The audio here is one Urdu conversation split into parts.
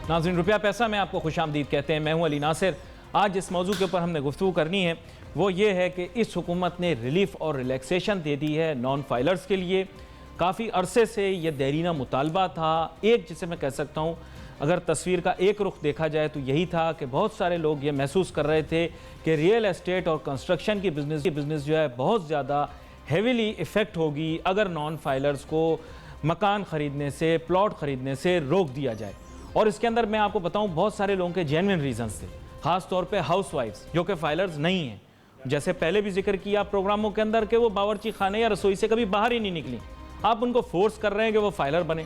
ناظرین روپیہ پیسہ میں آپ کو خوش آمدید کہتے ہیں. میں ہوں علی ناصر. آج جس موضوع کے اوپر ہم نے گفتگو کرنی ہے وہ یہ ہے کہ اس حکومت نے ریلیف اور ریلیکسیشن دے دی ہے نان فائلرز کے لیے. کافی عرصے سے یہ دیرینہ مطالبہ تھا. ایک جسے میں کہہ سکتا ہوں اگر تصویر کا ایک رخ دیکھا جائے تو یہی تھا کہ بہت سارے لوگ یہ محسوس کر رہے تھے کہ ریئل اسٹیٹ اور کنسٹرکشن کی بزنس جو ہے بہت زیادہ ہیویلی افیکٹ ہوگی اگر نان فائلرز کو مکان خریدنے سے پلاٹ خریدنے سے روک دیا جائے. اور اس کے اندر میں آپ کو بتاؤں بہت سارے لوگوں کے جینوئن ریزنز تھے, خاص طور پہ ہاؤس وائفز جو کہ فائلرز نہیں ہیں. جیسے پہلے بھی ذکر کیا پروگراموں کے اندر کہ وہ باورچی خانے یا رسوئی سے کبھی باہر ہی نہیں نکلی, آپ ان کو فورس کر رہے ہیں کہ وہ فائلر بنے.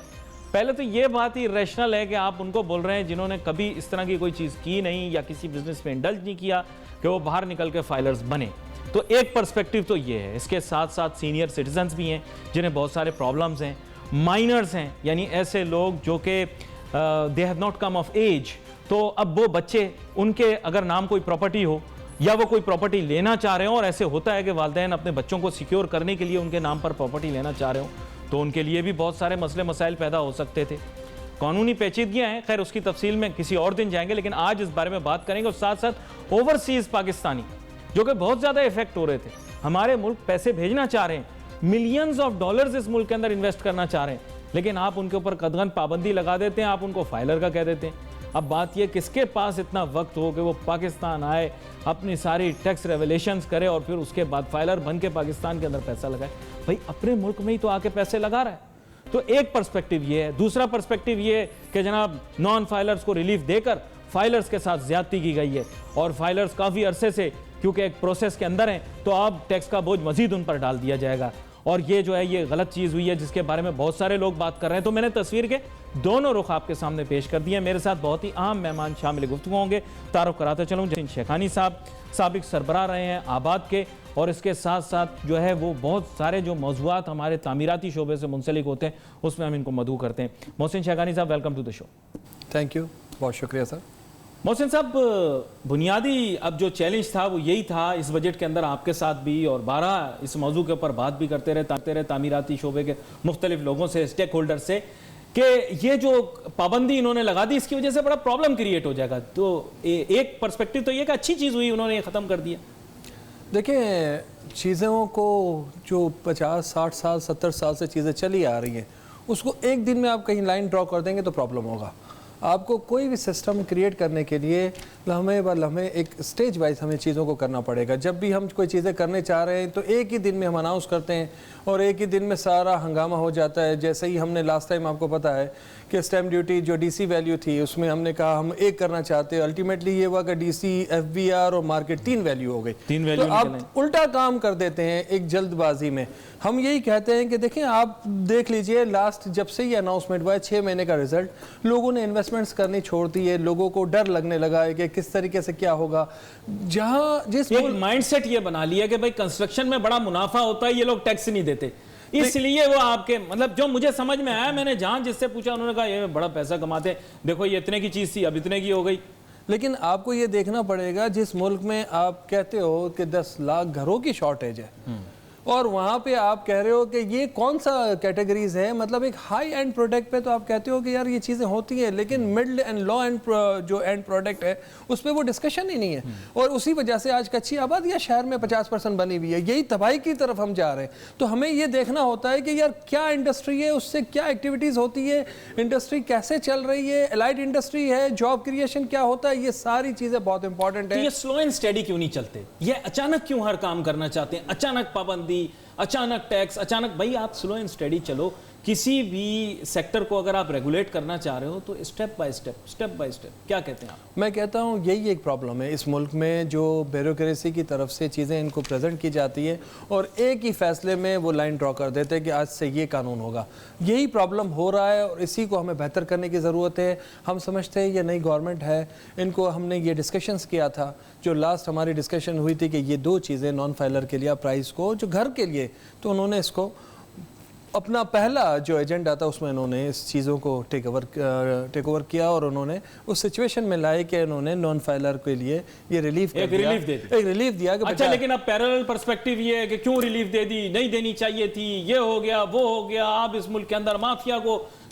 پہلے تو یہ بات ہی ریشنل ہے کہ آپ ان کو بول رہے ہیں جنہوں نے کبھی اس طرح کی کوئی چیز کی نہیں یا کسی بزنس میں انڈلج نہیں کیا کہ وہ باہر نکل کے فائلرز بنے. تو ایک پرسپیکٹیو تو یہ ہے. اس کے ساتھ ساتھ سینئر سٹیزنز بھی ہیں جنہیں بہت سارے پرابلمز ہیں. مائنرز ہیں یعنی ایسے لوگ جو کہ they have not come of age, تو اب وہ بچے ان کے اگر نام کوئی پراپرٹی ہو یا وہ کوئی پراپرٹی لینا چاہ رہے ہوں, اور ایسے ہوتا ہے کہ والدین اپنے بچوں کو سیکیور کرنے کے لیے ان کے نام پر پراپرٹی لینا چاہ رہے ہوں, تو ان کے لیے بھی بہت سارے مسئلے مسائل پیدا ہو سکتے تھے. قانونی پیچیدگیاں ہیں, خیر اس کی تفصیل میں کسی اور دن جائیں گے, لیکن آج اس بارے میں بات کریں گے. اور ساتھ ساتھ اوورسیز پاکستانی جو کہ بہت زیادہ افیکٹ ہو رہے تھے, ہمارے ملک پیسے بھیجنا چاہ رہے ہیں, ملینز آف ڈالرز اس ملک کے اندر انویسٹ کرنا چاہ رہے ہیں, لیکن آپ ان کے اوپر قدغن پابندی لگا دیتے ہیں, آپ ان کو فائلر کا کہہ دیتے ہیں. اب بات یہ کس کے پاس اتنا وقت ہو کہ وہ پاکستان آئے, اپنی ساری ٹیکس ریولیشنز کرے اور پھر اس کے بعد فائلر بن کے پاکستان کے اندر پیسہ لگائے. بھائی اپنے ملک میں ہی تو آ کے پیسے لگا رہا ہے. تو ایک پرسپیکٹیو یہ ہے. دوسرا پرسپیکٹیو یہ ہے کہ جناب نان فائلرز کو ریلیف دے کر فائلرز کے ساتھ زیادتی کی گئی ہے, اور فائلرز کافی عرصے سے کیونکہ ایک پروسیس کے اندر ہیں تو اب ٹیکس کا بوجھ مزید ان پر ڈال دیا جائے گا. اور یہ جو ہے یہ غلط چیز ہوئی ہے جس کے بارے میں بہت سارے لوگ بات کر رہے ہیں. تو میں نے تصویر کے دونوں رخ آپ کے سامنے پیش کر دیے. میرے ساتھ بہت ہی اہم مہمان شامل گفتگو ہوں گے. تعارف کراتے چلوں, جتن شیخانی صاحب سابق سربراہ رہے ہیں آباد کے, اور اس کے ساتھ ساتھ جو ہے وہ بہت سارے جو موضوعات ہمارے تعمیراتی شعبے سے منسلک ہوتے ہیں اس میں ہم ان کو مدعو کرتے ہیں. محسن شیخانی صاحب welcome to the show. Thank you, بہت شکریہ سر. محسن صاحب بنیادی اب جو چیلنج تھا وہ یہی تھا اس بجٹ کے اندر آپ کے ساتھ بھی, اور بارہ اس موضوع کے اوپر بات بھی کرتے رہے تعمیراتی شعبے کے مختلف لوگوں سے, اسٹیک ہولڈر سے, کہ یہ جو پابندی انہوں نے لگا دی اس کی وجہ سے بڑا پرابلم کریٹ ہو جائے گا. تو ایک پرسپیکٹیو تو یہ کہ اچھی چیز ہوئی, انہوں نے یہ ختم کر دیا. دیکھیں چیزوں کو جو 50 60 سال 70 سال سے چیزیں چلی آ رہی ہیں اس کو ایک دن میں آپ کہیں لائن ڈرا کر دیں گے تو پرابلم ہوگا. آپ کو کوئی بھی سسٹم کریٹ کرنے کے لیے لمحے بہ لمحے ایک سٹیج وائز ہمیں چیزوں کو کرنا پڑے گا. جب بھی ہم کوئی چیزیں کرنے چاہ رہے ہیں تو ایک ہی دن میں ہم اناؤنس کرتے ہیں اور ایک ہی دن میں سارا ہنگامہ ہو جاتا ہے. جیسے ہی ہم نے لاسٹ ٹائم آپ کو پتہ ہے کہ اسٹیمپ ڈیوٹی جو ڈی سی ویلیو تھی اس میں ہم نے کہا ہم ایک کرنا چاہتے ہیں, الٹیمیٹلی یہ ہوا کہ D C F B R اور مارکیٹ 3 ویلیو ہو گئی. تو آپ الٹا کام کر دیتے ہیں ایک جلد بازی میں. ہم یہی کہتے ہیں کہ دیکھیں آپ دیکھ لیجئے لاسٹ جب سے یہ اناؤنسمنٹ ہوا ہے 6 مہینے کا رزلٹ, لوگوں نے انویسٹمنٹس کرنی چھوڑ دی ہے. لوگوں کو ڈر لگنے لگا ہے کہ کس طریقے سے کیا ہوگا. جہاں جس ایک مائنڈ سیٹ یہ بنا لیا کہ بھائی کنسٹرکشن میں بڑا منافع ہوتا ہے, یہ لوگ ٹیکس نہیں دیتے, اس لیے وہ آپ کے مطلب جو مجھے سمجھ میں آیا, میں نے جہاں جس سے پوچھا انہوں نے کہا یہ بڑا پیسہ کماتے ہیں, دیکھو یہ اتنے کی چیز تھی اب اتنے کی ہو گئی. لیکن آپ کو یہ دیکھنا پڑے گا جس ملک میں آپ کہتے ہو کہ 10 لاکھ گھروں کی شارٹیج ہے اور وہاں پہ آپ کہہ رہے ہو کہ یہ کون سا کیٹیگریز ہے, مطلب ایک ہائی اینڈ پروڈکٹ پہ تو آپ کہتے ہو کہ یار یہ چیزیں ہوتی ہیں, لیکن مڈل اینڈ لو اینڈ جو اینڈ پروڈکٹ ہے اس پہ وہ ڈسکشن ہی نہیں ہے. اور اسی وجہ سے آج کچی آبادیاں شہر میں 50% بنی ہوئی ہے. یہی تباہی کی طرف ہم جا رہے ہیں. تو ہمیں یہ دیکھنا ہوتا ہے کہ یار کیا انڈسٹری ہے, اس سے کیا ایکٹیویٹیز ہوتی ہے, انڈسٹری کیسے چل رہی ہے, الائڈ انڈسٹری ہے, جاب کریشن کیا ہوتا ہے, یہ ساری چیزیں بہت امپورٹنٹ ہیں. یہ سلو اینڈ اسٹیڈی کیوں نہیں چلتے, یہ اچانک کیوں ہر کام کرنا چاہتے ہیں, اچانک پابندی, اچانک ٹیکس, اچانک. بھائی آپ سلو اینڈ اسٹیڈی چلو. کسی بھی سیکٹر کو اگر آپ ریگولیٹ کرنا چاہ رہے ہو تو اسٹیپ بائی اسٹیپ. کیا کہتے ہیں آپ؟ میں کہتا ہوں یہی ایک پرابلم ہے اس ملک میں, جو بیوروکریسی کی طرف سے چیزیں ان کو پریزنٹ کی جاتی ہے اور ایک ہی فیصلے میں وہ لائن ڈرا کر دیتے ہیں کہ آج سے یہ قانون ہوگا. یہی پرابلم ہو رہا ہے اور اسی کو ہمیں بہتر کرنے کی ضرورت ہے. ہم سمجھتے ہیں یہ نئی گورنمنٹ ہے, ان کو ہم نے یہ ڈسکشنز کیا تھا, جو لاسٹ ہماری ڈسکشن ہوئی تھی کہ یہ 2 چیزیں نان فائلر کے لیے پرائز کو جو گھر کے لیے, تو انہوں نے اس کو اپنا پہلا جو ایجنڈا تھا اس میں انہوں نے اس چیزوں کو ٹیک اوور کیا اور انہوں نے اس سچویشن میں لائے کہ انہوں نے نان فائلر کے لیے یہ ریلیف دیا. اچھا لیکن اب پیرالل پرسپیکٹیو یہ ہے کہ کیوں ریلیف دے دی, نہیں دینی چاہیے تھی, یہ ہو گیا وہ ہو گیا. آپ اس ملک کے اندر مافیا کو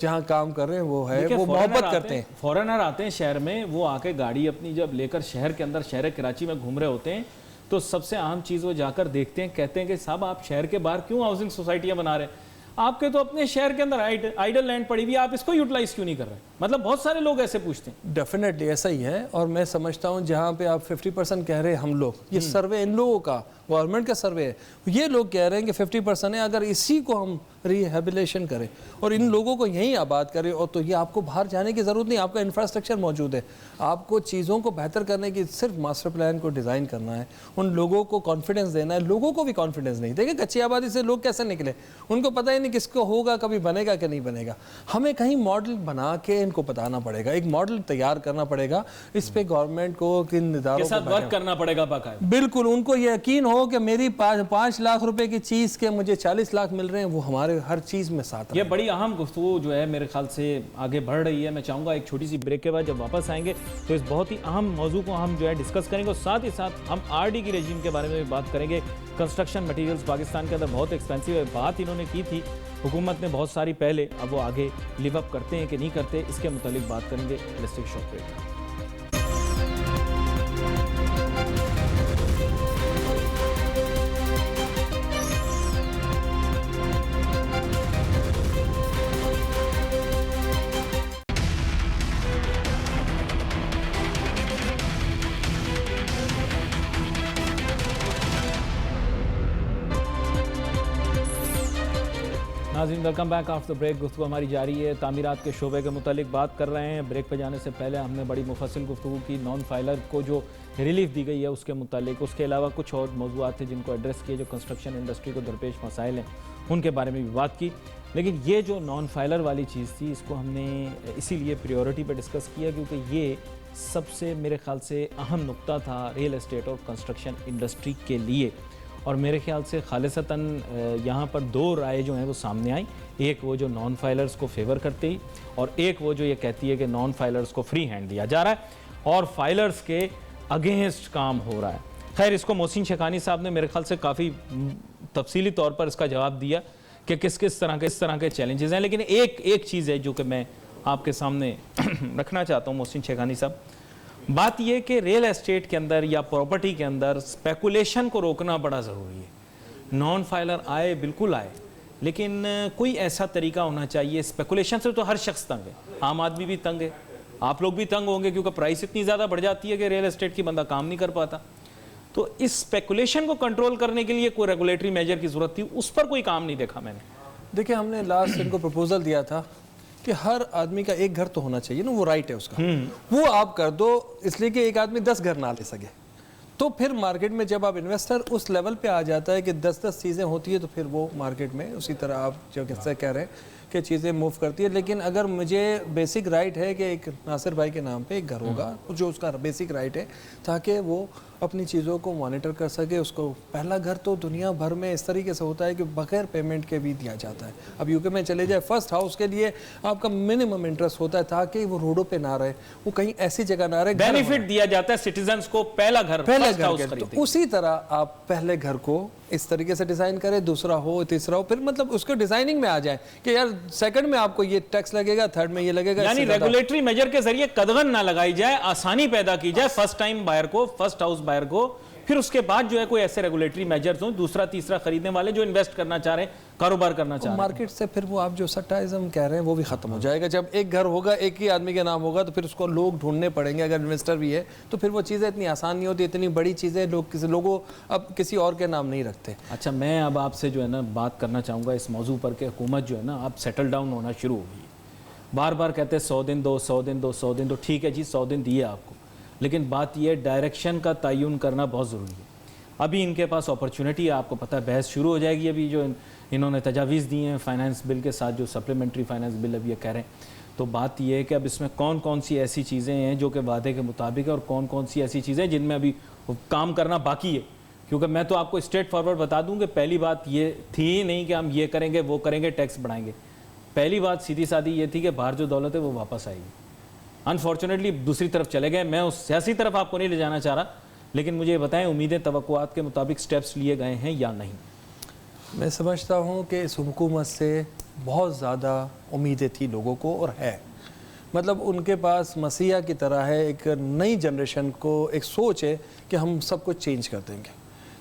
جہاں کام کر رہے ہیں وہ ہے, وہ محبت کرتے ہیں. فورنر آتے ہیں شہر میں, وہ آ کے گاڑی اپنی جب لے کر شہر کے اندر, شہر کراچی میں گھوم رہے ہوتے ہیں, تو سب سے اہم چیز وہ جا کر دیکھتے ہیں, کہتے ہیں کہ صاحب آپ شہر کے باہر کیوں ہاؤسنگ سوسائٹیاں بنا رہے ہیں, آپ کے تو اپنے شہر کے اندر آئیڈل لینڈ پڑی ہوئی ہے, آپ اس کو یوٹیلائز کیوں نہیں کر رہے. مطلب بہت سارے لوگ ایسے پوچھتے ہیں. ڈیفینیٹلی ایسا ہی ہے, اور میں سمجھتا ہوں جہاں پہ آپ 50% کہہ رہے ہیں ہم لوگ, یہ سروے ان لوگوں کا, گورنمنٹ کا سروے ہے, یہ لوگ کہہ رہے ہیں کہ 50% ہے, اگر اسی کو ہم ریہیبلیشن کریں اور ان لوگوں کو یہیں آباد کریں, اور تو یہ آپ کو باہر جانے کی ضرورت نہیں, آپ کا انفراسٹرکچر موجود ہے, آپ کو چیزوں کو بہتر کرنے کی صرف ماسٹر پلان کو ڈیزائن کرنا ہے, ان لوگوں کو کانفیڈنس دینا ہے. لوگوں کو بھی کانفیڈنس نہیں, دیکھیں کچی آبادی سے لوگ کیسے نکلے, ان کو پتہ ہی نہیں کس کو ہوگا, کبھی بنے گا کہ نہیں بنے گا. ہمیں کہیں ماڈل بنا کے ان کو بتانا پڑے گا, ایک ماڈل تیار کرنا پڑے گا, اس پہ گورنمنٹ کو کن اداروں کے ساتھ ورک کرنا پڑے گا باقاعدہ. بالکل, ان کو یقین ہو کہ میری 5 لاکھ روپے کی چیز کے مجھے 40 لاکھ مل رہے ہیں, وہ ہمارے ہر چیز میں ساتھ. یہ بڑی اہم گفتگو جو ہے میرے خیال سے آگے بڑھ رہی ہے. میں چاہوں گا ایک چھوٹی سی بریک کے بعد جب واپس آئیں گے تو اس بہت ہی اہم موضوع کو ہم جو ہے ڈسکس کریں گے, اور ساتھ ہی ساتھ ہم RD کی رجیم کے بارے میں بھی بات کریں گے. کنسٹرکشن مٹیریلز پاکستان کے اندر بہت ایکسپینسو ہے, بات انہوں نے کی تھی, حکومت نے بہت ساری پہلے, اب وہ آگے لیو اپ کرتے ہیں کہ نہیں کرتے, اس کے متعلق بات کریں گے. الیکٹرک شاپ پہ ناظرین, ویلکم بیک آفٹر بریک. گفتگو ہماری جاری ہے, تعمیرات کے شعبے کے متعلق بات کر رہے ہیں. بریک پہ جانے سے پہلے ہم نے بڑی مفصل گفتگو کی نان فائلر کو جو ریلیف دی گئی ہے اس کے متعلق. اس کے علاوہ کچھ اور موضوعات تھے جن کو ایڈریس کیے, جو کنسٹرکشن انڈسٹری کو درپیش مسائل ہیں ان کے بارے میں بھی بات کی. لیکن یہ جو نان فائلر والی چیز تھی, اس کو ہم نے اسی لیے پریورٹی پہ ڈسکس کیا کیونکہ یہ سب سے میرے خیال سے اہم نقطہ تھا ریئل اسٹیٹ اور کنسٹرکشن انڈسٹری کے لیے. اور میرے خیال سے خالصتاً یہاں پر 2 رائے جو ہیں وہ سامنے آئیں, ایک وہ جو نان فائلرز کو فیور کرتے ہی, اور ایک وہ جو یہ کہتی ہے کہ نان فائلرز کو فری ہینڈ دیا جا رہا ہے اور فائلرز کے اگینسٹ کام ہو رہا ہے. خیر, اس کو محسن شیخانی صاحب نے میرے خیال سے کافی تفصیلی طور پر اس کا جواب دیا کہ کس طرح کے چیلنجز ہیں. لیکن ایک چیز ہے جو کہ میں آپ کے سامنے رکھنا چاہتا ہوں محسن شیخانی صاحب, بات یہ کہ ریل اسٹیٹ کے اندر یا پراپرٹی کے اندر سپیکولیشن کو روکنا بڑا ضروری ہے. نان فائلر آئے, بالکل آئے, لیکن کوئی ایسا طریقہ ہونا چاہیے. سپیکولیشن سے تو ہر شخص تنگ ہے, عام آدمی بھی تنگ ہے, آپ لوگ بھی تنگ ہوں گے کیونکہ پرائس اتنی زیادہ بڑھ جاتی ہے کہ ریل اسٹیٹ کی بندہ کام نہیں کر پاتا. تو اس سپیکولیشن کو کنٹرول کرنے کے لیے کوئی ریگولیٹری میجر کی ضرورت تھی, اس پر کوئی کام نہیں دیکھا میں نے. دیکھیں, ہم نے لاسٹ ان کو پروپوزل دیا تھا کہ ہر آدمی کا ایک گھر تو ہونا چاہیے نا, وہ رائٹ ہے اس کا, وہ آپ کر دو, اس لیے کہ ایک آدمی 10 گھر نہ لے سکے. تو پھر مارکیٹ میں جب آپ انویسٹر اس لیول پہ آ جاتا ہے کہ 10 چیزیں ہوتی ہے, تو پھر وہ مارکیٹ میں اسی طرح آپ جو کہہ رہے ہیں کہ چیزیں موو کرتی ہے. لیکن اگر مجھے بیسک رائٹ ہے کہ ایک ناصر بھائی کے نام پہ ایک گھر ہوگا, جو اس کا بیسک رائٹ ہے, تاکہ وہ اپنی چیزوں کو مانیٹر کر سکے. اس کو پہلا گھر تو دنیا بھر میں اس طریقے سے ہوتا ہے کہ بغیر پیمنٹ کے بھی دیا جاتا ہے. اب UK میں چلے جائے, فرسٹ ہاؤس کے لیے آپ کا منیمم انٹرسٹ ہوتا ہے تاکہ وہ روڈوں پہ نہ رہے, وہ کہیں ایسی جگہ نہ رہے. بینیفٹ دیا جاتا ہے سٹیزنز کو, پہلا گھر تو اسی طرح آپ پہلے گھر کو اس طریقے سے ڈیزائن کریں, دوسرا ہو, تیسرا ہو, پھر مطلب اس کو ڈیزائننگ میں آ جائیں کہ یار سیکنڈ میں آپ کو یہ ٹیکس لگے گا, تھرڈ میں یہ لگے گا. یعنی ریگولیٹری میجر کے ذریعے قدغن نہ لگائی جائے, آسانی پیدا کی جائے فرسٹ ٹائم بائر کو, فرسٹ ہاؤس بائر کو. پھر اس کے بعد جو ہے کوئی ایسے ریگولیٹری میجرز ہوں, دوسرا تیسرا خریدنے والے جو انویسٹ کرنا چاہ رہے ہیں, کاروبار کرنا چاہ رہے ہیں. مارکیٹ سے پھر وہ آپ جو سٹائزم کہہ رہے ہیں وہ بھی ختم ہو جائے گا. جب ایک گھر ہوگا, ایک ہی آدمی کے نام ہوگا, تو پھر اس کو لوگ ڈھونڈنے پڑیں گے. اگر انویسٹر بھی ہے تو پھر وہ چیزیں اتنی آسان نہیں ہوتی, اتنی بڑی چیزیں لوگوں اب کسی اور کے نام نہیں رکھتے. اچھا, میں اب آپ سے جو ہے نا بات کرنا چاہوں گا اس موضوع پر کہ حکومت جو ہے نا اب سیٹل ڈاؤن ہونا شروع ہو گئی. بار بار کہتے ہیں 100 دن دو, 100 دن دو, 100 دن دو. ٹھیک ہے جی, 100 دن دیے آپ کو, لیکن بات یہ ڈائریکشن کا تعین کرنا بہت ضروری ہے. ابھی ان کے پاس اپرچونٹی ہے, آپ کو پتہ ہے بحث شروع ہو جائے گی. ابھی جو انہوں نے تجاویز دی ہیں فائنانس بل کے ساتھ, جو سپلیمنٹری فائنانس بل اب یہ کہہ رہے ہیں, تو بات یہ ہے کہ اب اس میں کون سی ایسی چیزیں ہیں جو کہ وعدے کے مطابق ہے, اور کون سی ایسی چیزیں جن میں ابھی کام کرنا باقی ہے. کیونکہ میں تو آپ کو اسٹریٹ فارورڈ بتا دوں کہ پہلی بات یہ تھی ہی نہیں کہ ہم یہ کریں گے, وہ کریں گے, ٹیکس بڑھائیں گے. پہلی بات سیدھی سادھی یہ تھی کہ باہر جو دولت ہے وہ واپس آئے گی. انفارچونیٹلی دوسری طرف چلے گئے. میں اس سیاسی طرف آپ کو نہیں لے جانا چاہ رہا, لیکن مجھے یہ بتائیں امیدیں توقعات کے مطابق سٹیپس لیے گئے ہیں یا نہیں؟ میں سمجھتا ہوں کہ اس حکومت سے بہت زیادہ امیدیں تھی لوگوں کو اور ہے. مطلب ان کے پاس مسیحا کی طرح ہے, ایک نئی جنریشن کو ایک سوچ ہے کہ ہم سب کچھ چینج کر دیں گے.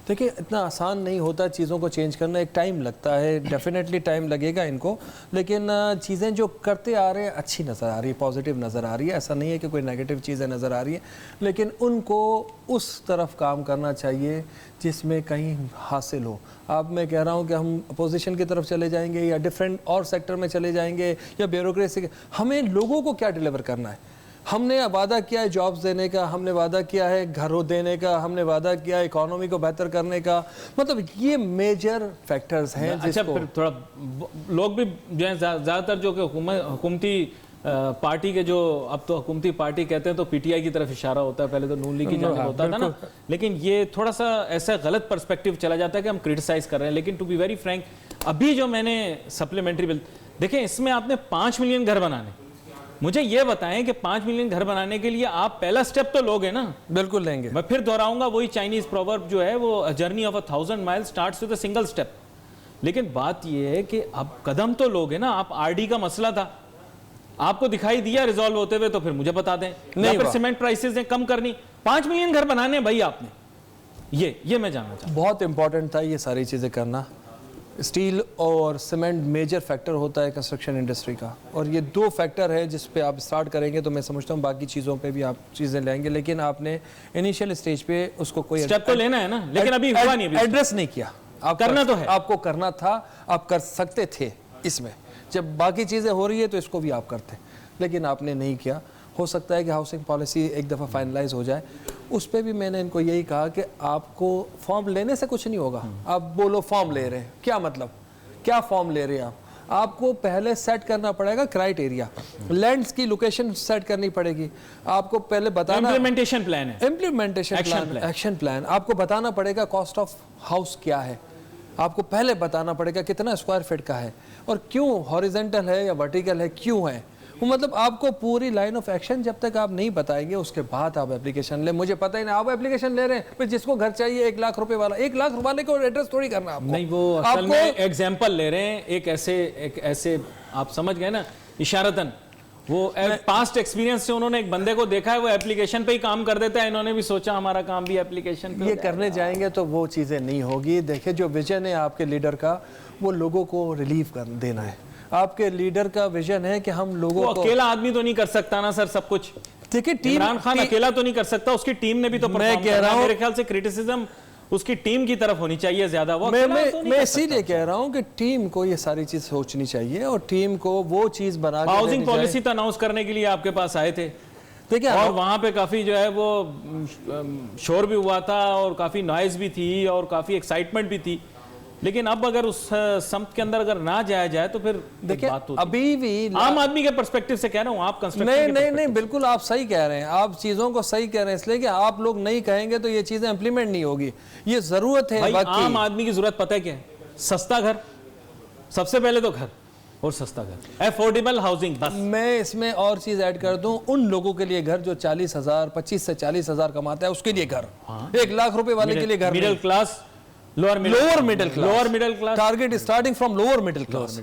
دیکھیں اتنا آسان نہیں ہوتا چیزوں کو چینج کرنا, ایک ٹائم لگتا ہے, ڈیفینیٹلی ٹائم لگے گا ان کو, لیکن چیزیں جو کرتے آ رہے ہیں اچھی نظر آ رہی ہے, پازیٹیو نظر آ رہی ہے. ایسا نہیں ہے کہ کوئی نیگیٹو چیزیں نظر آ رہی ہیں, لیکن ان کو اس طرف کام کرنا چاہیے جس میں کہیں حاصل ہو. اب میں کہہ رہا ہوں کہ ہم اپوزیشن کی طرف چلے جائیں گے یا ڈفرینٹ اور سیکٹر میں چلے جائیں گے یا بیوروکریسی کے, ہمیں لوگوں کو کیا ڈیلیور کرنا ہے. ہم نے وعدہ کیا ہے جابز دینے کا, ہم نے وعدہ کیا ہے گھروں دینے کا, ہم نے وعدہ کیا ہے اکانومی کو بہتر کرنے کا. مطلب یہ میجر فیکٹرز ہیں. اچھا پھر تھوڑا لوگ بھی جو ہیں زیادہ تر جو کہ حکومتی پارٹی کے, جو اب تو حکومتی پارٹی کہتے ہیں تو پی ٹی آئی کی طرف اشارہ ہوتا ہے, پہلے تو نون لیگ کی جانب ہوتا تھا نا, لیکن یہ تھوڑا سا ایسا غلط پرسپیکٹیو چلا جاتا ہے کہ ہم کرٹیسائز کر رہے ہیں. لیکن ٹو بی ویری فرینک, ابھی جو میں نے سپلیمنٹری بل دیکھیں اس میں آپ نے 5 ملین گھر بنانے, مجھے یہ بتائیں کہ 5 ملین گھر بنانے کے لیے آپ پہلا سٹیپ تو لوگ ہیں نا. بالکل لیں گے. میں پھر دہراؤں گا وہی چائنیز پروورب جو ہے وہ جرنی آف 1000 مائل starts with a single step. لیکن بات یہ ہے کہ اب قدم تو لوگ ہیں نا. آپ آر ڈی کا مسئلہ تھا, آپ کو دکھائی دیا ریزالو ہوتے ہوئے, تو پھر مجھے بتا دیں. نہیں پھر سیمنٹ پرائسز ہیں کم کرنی, 5 ملین گھر بنانے بھائی آپ نے, یہ میں جاننا چاہتا ہوں. بہت امپورٹنٹ تھا یہ ساری چیزیں کرنا. اسٹیل اور سیمنٹ میجر فیکٹر ہوتا ہے کنسٹرکشن انڈسٹری کا, اور یہ 2 فیکٹر ہے جس پہ آپ سٹارٹ کریں گے تو میں سمجھتا ہوں باقی چیزوں پہ بھی آپ چیزیں لیں گے. لیکن آپ نے انیشیل اسٹیج پہ اس کو کوئی سٹیپ تو لینا ہے نا, لیکن ابھی ہوا نہیں, ایڈریس نہیں کیا. آپ کرنا تو ہے, آپ کو کرنا تھا, آپ کر سکتے تھے اس میں. جب باقی چیزیں ہو رہی ہے تو اس کو بھی آپ کرتے, لیکن آپ نے نہیں کیا. ہو سکتا ہے کہ ہاؤسنگ پالیسی ایک دفعہ فائنلائز ہو جائے, اس پہ بھی میں نے ان کو یہی کہا کہ آپ کو فارم لینے سے کچھ نہیں ہوگا. آپ بولو فارم لے رہے ہیں, کیا مطلب, کیا فارم لے رہے ہیں آپ کو پہلے سیٹ کرنا پڑے گا کرائٹیریا, لینڈز کی لوکیشن سیٹ کرنی پڑے گی, آپ کو پہلے بتانا امپلیمنٹیشن پلان ہے, ایکشن پلان, آپ کو بتانا پڑے گا کاسٹ آف ہاؤس کیا ہے, آپ کو پہلے بتانا پڑے گا کتنا اسکوائر فٹ کا ہے اور کیوں ہاریزنٹل ہے یا ورٹیکل ہے, کیوں ہے. مطلب آپ کو پوری لائن آف ایکشن جب تک آپ نہیں بتائیں گے اس کے بعد آپ اپلیکیشن لیں. مجھے پتہ ہی نہیں, آپ اپلیکیشن لے رہے ہیں, پھر جس کو گھر چاہیے 1 لاکھ روپے والا, 1 لاکھ والے کو ایڈریس تھوڑی کرنا آپ کو. نہیں, وہ اصل میں ایگزامپل لے رہے ہیں ایک ایسے آپ سمجھ گئے نا اشارتاً, وہ پاسٹ ایکسپیرینس سے انہوں نے ایک بندے کو دیکھا ہے وہ اپلیکیشن پہ ہی کام کر دیتا ہے, انہوں نے بھی سوچا ہمارا کام بھی اپلیکیشن پہ. یہ کرنے جائیں گے تو وہ چیزیں نہیں ہوگی. دیکھیں جو ویژن ہے آپ کے لیڈر کا, وہ لوگوں کو ریلیف کر دینا ہے. آپ کے لیڈر کا ویژن ہے کہ ہم لوگوں کو, اکیلا آدمی تو نہیں کر سکتا نا سر سب کچھ. دیکھیں عمران خان اکیلا تو نہیں کر سکتا, اس کی ٹیم نے بھی تو پرفارم کرنا ہے. میرے خیال سے کرٹیسزم اس کی ٹیم کی طرف ہونی چاہیے زیادہ. میں اسی لیے کہہ رہا ہوں کہ ٹیم کو یہ ساری چیز سوچنی چاہیے اور ٹیم کو وہ چیز بنا کے ہاؤسنگ پالیسی تو اناؤنس کرنے کے لیے آپ کے پاس آئے تھے, اور وہاں پہ کافی جو ہے وہ شور بھی ہوا تھا اور کافی نوائز بھی تھی اور کافی ایکسائٹمنٹ بھی تھی. لیکن اب اگر اس سمت کے اندر اگر نہ جایا جائے تو پھر دیکھیں ابھی بھی عام آدمی کے پرسپیکٹیو سے کہہ رہا ہوں, آپ کنسٹرکشن نہیں بالکل آپ صحیح کہہ رہے ہیں, آپ چیزوں کو صحیح کہہ رہے ہیں, اس لیے کہ آپ لوگ نہیں کہیں گے تو یہ چیزیں امپلیمنٹ نہیں ہوگی. یہ ضرورت ہے عام آدمی کی ضرورت پتہ ہے کیا ہے, سستا گھر, سب سے پہلے تو گھر اور سستا گھر, افورڈیبل ہاؤسنگ. بس میں اس میں اور چیز ایڈ کر دوں, ان لوگوں کے لیے گھر جو 40,000 25 سے 40,000 کماتا ہے اس کے لیے گھر, 1 لاکھ روپے والے کے لیے گھر, middle class, lower middle class, target is starting from lower middle class.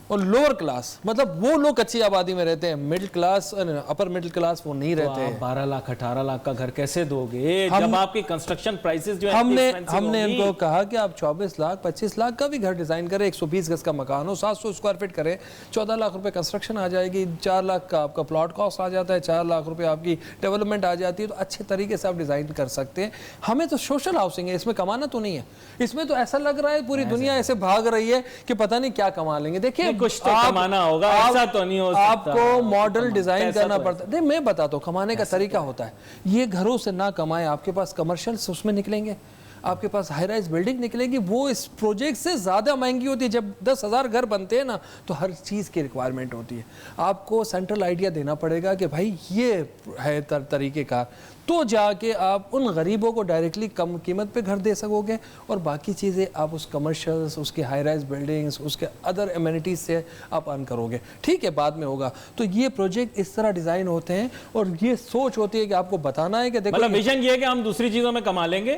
اور لوور کلاس مطلب وہ لوگ اچھی آبادی میں رہتے ہیں, middle class upper middle class وہ نہیں رہتے. 12 لاکھ 18 لاکھ کا گھر کیسے دو گے جب آپ کی کنسٹرکشن پرائسز جو ہم نے ان کو کہا کہ آپ 24 لاکھ 25 لاکھ کا بھی گھر ڈیزائن کریں, 120 گز کا مکان ہو, 700 اسکوائر فٹ کریں, 14 لاکھ روپے کنسٹرکشن آ جائے گی, 4 لاکھ کا آپ کا پلاٹ کاسٹ آ جاتا ہے, 4 لاکھ روپے آپ کی ڈیولپمنٹ آ جاتی ہے, تو اچھے طریقے سے آپ ڈیزائن کر سکتے ہیں. ہمیں تو سوشل ہاؤسنگ ہے, اس میں کمانا تو نہیں ہے, اس میں تو ایسا لگ رہا ہے پوری دنیا ایسے بھاگ رہی ہے کہ پتہ نہیں کیا کما لیں گے. دیکھیں کچھ تو کمانا ہوگا, ایسا تو نہیں ہو سکتا. آپ کو ماڈل ڈیزائن کرنا پڑتا ہے. میں بتاتا ہوں کمانے کا طریقہ ہوتا ہے, یہ گھروں سے نہ کمائیں, آپ کے پاس کمرشلز اس میں نکلیں گے, آپ کے پاس ہائی رائز بلڈنگ نکلے گی, وہ اس پروجیکٹ سے زیادہ مہنگی ہوتی ہے. جب 10,000 گھر بنتے ہیں نا تو ہر چیز کی ریکوائرمنٹ ہوتی ہے. آپ کو سینٹرل آئیڈیا دینا پڑے گا کہ بھائی یہ ہے طریقہ کار, تو جا کے آپ ان غریبوں کو ڈائریکٹلی کم قیمت پہ گھر دے سکو گے, اور باقی چیزیں آپ اس کمرشلز, اس کے ہائی رائز بلڈنگز, اس کے ادر ایمینٹیز سے آپ ارن کرو گے. ٹھیک ہے بعد میں ہوگا. تو یہ پروجیکٹ اس طرح ڈیزائن ہوتے ہیں, اور یہ سوچ ہوتی ہے کہ آپ کو بتانا ہے کہ دیکھو مطلب ویژن یہ ہے کہ ہم دوسری چیزوں میں کما لیں گے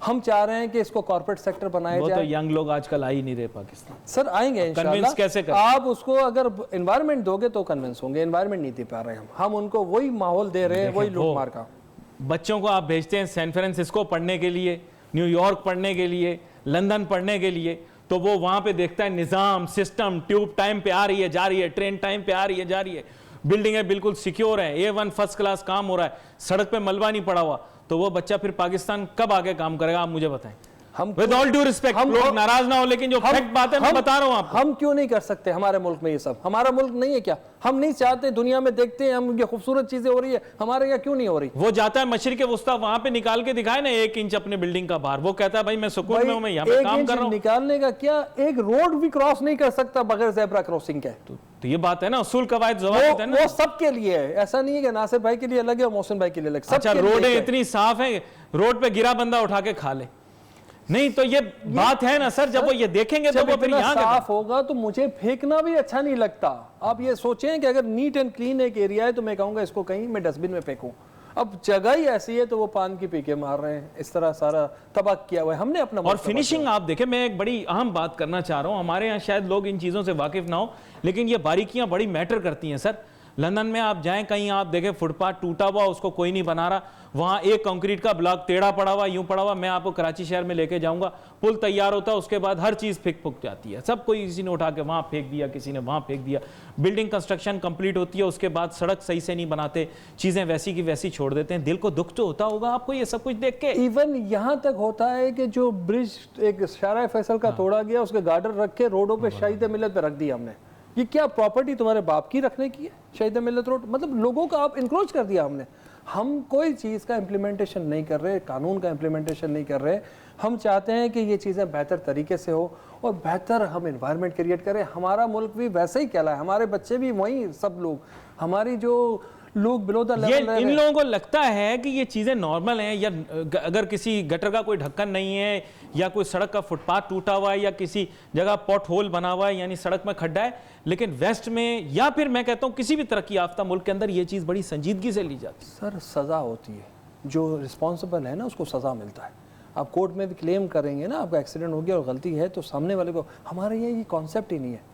ہم چاہ رہے ہیں کہ اس کو کارپوریٹ سیکٹر بنایا وہ جائے. تو ینگ لوگ آج کل آ ہی نہیں رہے پاکستان. سر آئیں گے کنونس کیسے انشاءاللہ. آپ اس کو اگر انوائرمنٹ دو گے تو کنونس ہوں گے. انوائرمنٹ نہیں دے پا رہے ہم ان کو وہی ماحول دے رہے ہیں, وہی لوٹ مار کا. بچوں کو آپ بھیجتے ہیں سین فرانسسکو پڑھنے کے لیے, نیو یارک پڑھنے کے لیے, لندن پڑھنے کے لیے, تو وہ وہاں پہ دیکھتا ہے نظام, سسٹم, ٹیوب ٹائم پہ آ رہی ہے جا رہی ہے, ٹرین ٹائم پہ آ رہی ہے جا رہی ہے, بلڈنگیں بالکل سیکیور ہیں, A1 فرسٹ کلاس کام ہو رہا ہے, سڑک پہ ملبہ نہیں پڑا ہوا, تو وہ بچہ پھر پاکستان کب آگے کام کرے گا, آپ مجھے بتائیں. With all due respect, لوگ ناراض نہ ہو, لیکن جو فیکٹ بات ہے میں بتا رہا ہوں آپ کو. ہم کیوں نہیں کر سکتے ہمارے ملک میں یہ سب؟ ہمارا ملک نہیں ہے کیا؟ ہم نہیں چاہتے, دنیا میں دیکھتے ہیں ہم یہ خوبصورت چیزیں ہو رہی ہے, ہمارے یہاں کیوں نہیں ہو رہی؟ وہ جاتا ہے مشرق وسطیٰ, وہاں پہ نکال کے دکھائے نا 1 انچ اپنے بلڈنگ کا باہر, وہ کہتا ہے بھائی میں سکون میں ہوں, میں یہاں پہ کام کر رہا ہوں. نکالنے کا کیا, ایک روڈ بھی کراس نہیں کر سکتا بغیر زیبرا کراسنگ کے. تو یہ بات ہے نا, اصول قواعد ضوابط ہے نا, وہ سب کے لیے ہے. ایسا نہیں ہے کہ ناصر بھائی کے لیے الگ ہے اور محسن بھائی کے لیے الگ. اچھا روڈیں اتنی صاف ہیں, روڈ پہ گرا بندہ اٹھا کے کھا لے, نہیں تو یہ بات ہے نا سر, جب وہ یہ دیکھیں گے تو وہ پھر یہاں صاف ہوگا تو مجھے پھینکنا بھی اچھا نہیں لگتا. آپ یہ سوچیں کہ اگر نیٹ اینڈ کلین ایک ایریا ہے تو میں کہوں گا اس کو کہیں میں ڈسٹ بن میں پھینکوں. اب جگہ ہی ایسی ہے تو وہ پان کی پی کے مار رہے ہیں, اس طرح سارا تباہ کیا ہوا ہے ہم نے اپنا. اور فنیشنگ آپ دیکھیں, میں ایک بڑی اہم بات کرنا چاہ رہا ہوں, ہمارے یہاں شاید لوگ ان چیزوں سے واقف نہ ہو, لیکن یہ باریکیاں بڑی میٹر کرتی ہیں سر. لندن میں آپ جائیں کہیں, آپ دیکھیں فٹ پاتھ ٹوٹا ہوا, اس کو کوئی نہیں بنا رہا, وہاں ایک کنکریٹ کا بلاک ٹیڑھا پڑا ہوا, یوں پڑا ہوا. میں آپ کو کراچی شہر میں لے کے جاؤں گا, پل تیار ہوتا ہے, اس کے بعد ہر چیز پھک جاتی ہے, سب کوئی کسی نے اٹھا کے وہاں پھینک دیا, کسی نے وہاں پھینک دیا. بلڈنگ کنسٹرکشن کمپلیٹ ہوتی ہے, اس کے بعد سڑک صحیح سے نہیں بناتے, چیزیں ویسی کی ویسی چھوڑ دیتے ہیں. دل کو دکھ تو ہوتا ہوگا آپ کو یہ سب کچھ دیکھ کے. ایون یہاں تک ہوتا ہے کہ جو برج ایک شارع فیصل کا توڑا گیا, اس کے گارڈر رکھ کے روڈوں پہ شہید ملت پہ رکھ دیا ہم نے. یہ کیا پراپرٹی تمہارے باپ کی رکھنے کی ہے شہید ملت روڈ؟ مطلب لوگوں کا آپ انکروچ کر دیا ہم نے. ہم کوئی چیز کا امپلیمنٹیشن نہیں کر رہے, قانون کا امپلیمنٹیشن نہیں کر رہے. ہم چاہتے ہیں کہ یہ چیزیں بہتر طریقے سے ہو اور بہتر ہم انوائرمنٹ کریٹ کریں. ہمارا ملک بھی ویسے ہی کہلا ہے, ہمارے بچے بھی وہیں, سب لوگ ہماری جو لوگ بلو دا لیول. ان لوگوں کو لگتا ہے کہ یہ چیزیں نارمل ہیں, یا اگر کسی گٹر کا کوئی ڈھکن نہیں ہے, یا کوئی سڑک کا فٹ پاتھ ٹوٹا ہوا ہے, یا کسی جگہ پوٹ ہول بنا ہوا ہے, یعنی سڑک میں کھڈا ہے, لیکن ویسٹ میں یا پھر میں کہتا ہوں کسی بھی ترقی یافتہ ملک کے اندر یہ چیز بڑی سنجیدگی سے لی جاتی ہے. سر سزا ہوتی ہے, جو رسپانسبل ہے نا اس کو سزا ملتا ہے. آپ کورٹ میں بھی کلیم کریں گے نا, آپ کا ایکسیڈنٹ ہو گیا اور غلطی ہے, تو سامنے والے کو, ہمارے یہاں یہ کانسیپٹ ہی نہیں ہے.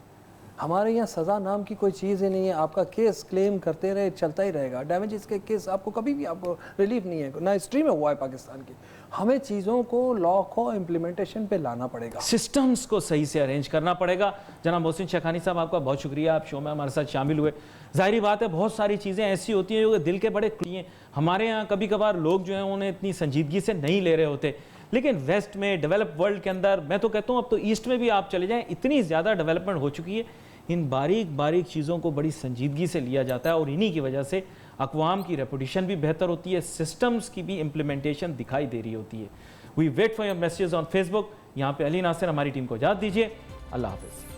ہمارے یہاں سزا نام کی کوئی چیز ہی نہیں ہے. آپ کا کیس کلیم کرتے رہے, چلتا ہی رہے گا. ڈیمیجز کے کیس آپ کو کبھی بھی آپ کو ریلیف نہیں ہے, نہ ہسٹری میں ہوا ہے پاکستان کی. ہمیں چیزوں کو لا کو امپلیمنٹیشن پہ لانا پڑے گا, سسٹمز کو صحیح سے ارینج کرنا پڑے گا. جناب محسن شیخانی صاحب, آپ کا بہت شکریہ, آپ شو میں ہمارے ساتھ شامل ہوئے. ظاہری بات ہے بہت ساری چیزیں ایسی ہوتی ہیں جو دل کے بڑے ہیں. ہمارے یہاں کبھی کبھار لوگ جو ہیں انہیں اتنی سنجیدگی سے نہیں لے رہے ہوتے, لیکن ویسٹ میں, ڈیولپ ورلڈ کے اندر, میں تو کہتا ہوں اب تو ایسٹ میں بھی آپ چلے جائیں, اتنی زیادہ ڈیولپمنٹ ہو چکی ہے, ان باریک باریک چیزوں کو بڑی سنجیدگی سے لیا جاتا ہے, اور انہی کی وجہ سے اقوام کی ریپوٹیشن بھی بہتر ہوتی ہے, سسٹمز کی بھی امپلیمنٹیشن دکھائی دے رہی ہوتی ہے. We wait for your messages on Facebook. یہاں پہ علی ناصر ہماری ٹیم کو اجازت دیجیے. اللہ حافظ.